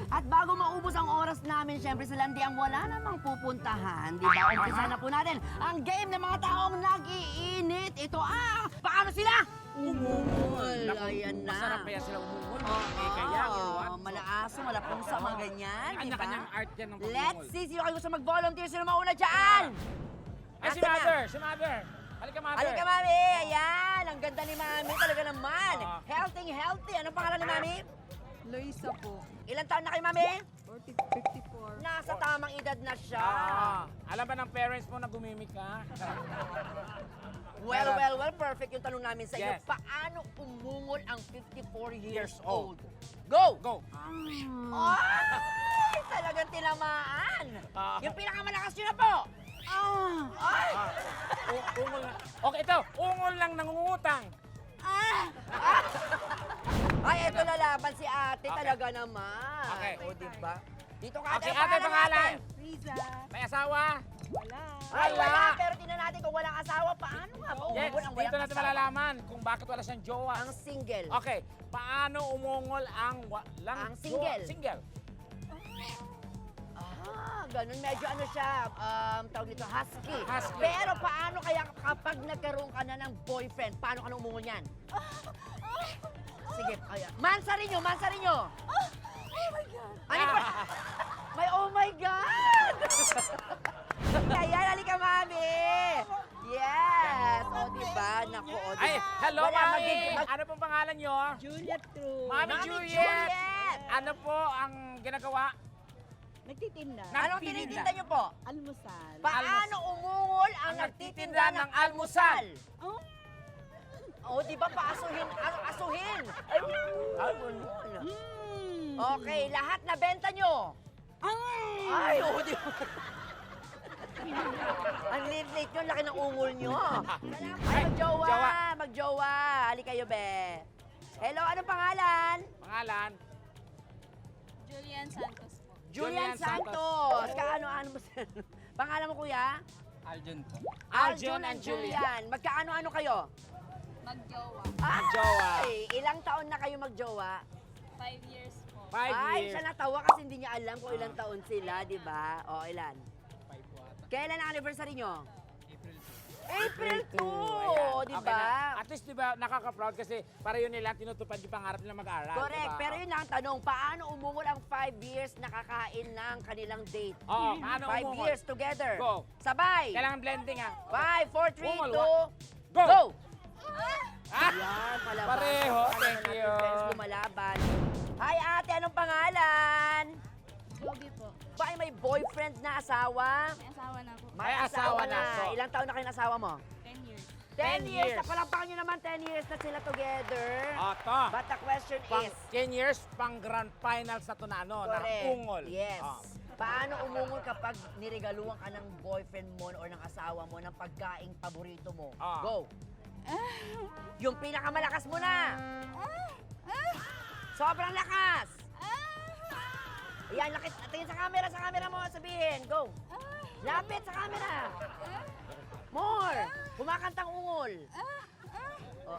At bago maubos ang oras namin, syempre sa landiang wala namang pupuntahan. Di ba? Umpisa na po natin ang game ng mga taong nag-iinit. Ito paano sila? Umungol. Ayan na. Masarap kaya sila umungol. Kaya, or what? malaaso, malapunsa, mga ganyan. May Di ba? kanya-kanyang art yan ng pagmumol. Let's see, sino kayo gusto mag-volunteer? Sino mauna dyan? Ay, si Nasaan na? Mother! Si Mother! Halika, Mother! Halika, Mami! Ayan! Ang ganda ni Mami. Talaga naman. Healthy. Anong pangalan ni Mami? Luisa po. Ilang taon na kayo, Mami? 54. Nasa tamang edad na siya. Alam ba ng parents mo na gumimik ka? Well, perfect yung tanong namin sa inyo. Yes. Paano umungol ang 54 years old? Go! Go! Ay! Talagang tinamaan. Yung pinakamalakas nyo na po. Ay! Ungol na. Okay, ito. Ungol lang nangungutang. Ay, eto lalaban si ate talaga naman. Okay. O, diba? Dito ka, Okay, ate. ate, pangalan? Riza. May asawa? Wala. Ay, Wala. wala. Pero tingnan natin kung walang asawa, paano nga ba Yes, umungol ang dito walang natin asawa? malalaman kung bakit wala siyang jowa. Ang single. Okay, paano umungol ang walang Ang single. jowa? Single. Ganun. Medyo ano siya, tawag nito, husky. Husky. Pero paano kaya kapag nagkaroon ka na ng boyfriend, paano ka na umungol yan? Sige, kaya. Mansarin nyo! Oh my God. Ano ba? May oh my God! Kaya, halika, Mami! Yes! O, diba? Naku, o, diba? Ay, hello, Wala, Mami! magiging- Ano pong pangalan nyo? Juliet Cruz. Mami Mami Juliet! Juliet! Ano po ang ginagawa? Nagtitinda. Anong Nagtitinda. tinitinda nyo po? Almusal. Paano umungol ang nagtitinda ng almusal? Oh. O, di ba paasuhin? Asuhin! Ay, ganun. Okay, lahat na benta nyo. Ay, o, di ba? Ang liit-liit nyo, laki ng ungol nyo. Ay, magjowa, jowa. magjowa. Halika kayo, be. Hello, anong pangalan? Pangalan? Julian Santos po. Julian Julian Santos. Kaano-ano mo sa... Pangalan mo, kuya? Aljon po. Aljon and Julian. Magkaano-ano kayo? Magjowa. Magjowa. Ay, ilang taon na kayo magjowa? 5 years po. 5 Ay, years. siya natawa kasi hindi niya alam kung ilang taon sila, di ba? O, ilan? 5 po ata. Kailan ang anniversary nyo? April 2. April 2, Ayan. di Okay ba? na. At least, di ba, nakaka-proud kasi para yun nila tinutupad yung pangarap nila mag-aral. Correct. Diba? Pero yun na ang tanong, paano umungol ang 5 years nakakain ng kanilang date? Oo, paano 5 umungol? years together. Go. Sabay. Kailangan blending, ha? 5, 4, 3, 2, Umungol, go! Go! Ah! Yan, palaban. Pareho, Paano thank natin you. friends lumalaban. Hi ate, anong pangalan? Joby po. Ba ay may boyfriend na asawa? May asawa na po. May asawa na. So, Ilang taon na kayo ng asawa mo? 10 years. 10 years. 10 years. Napalampakan nyo naman 10 years na sila together. Ito. But the question Pang is, 10 years, pang grand finals na to na, ano, na correct. ungol. Yes. Ah. Paano umungol kapag niregaluhan ka ng boyfriend mo or ng asawa mo ng pagkaing paborito mo? Ah. Go. Yung pinakamalakas mo na. Sobrang lakas. Ayan, tingin sa camera mo, sabihin. Go. Lapit sa camera. More. Kumakantang ungol. Oh,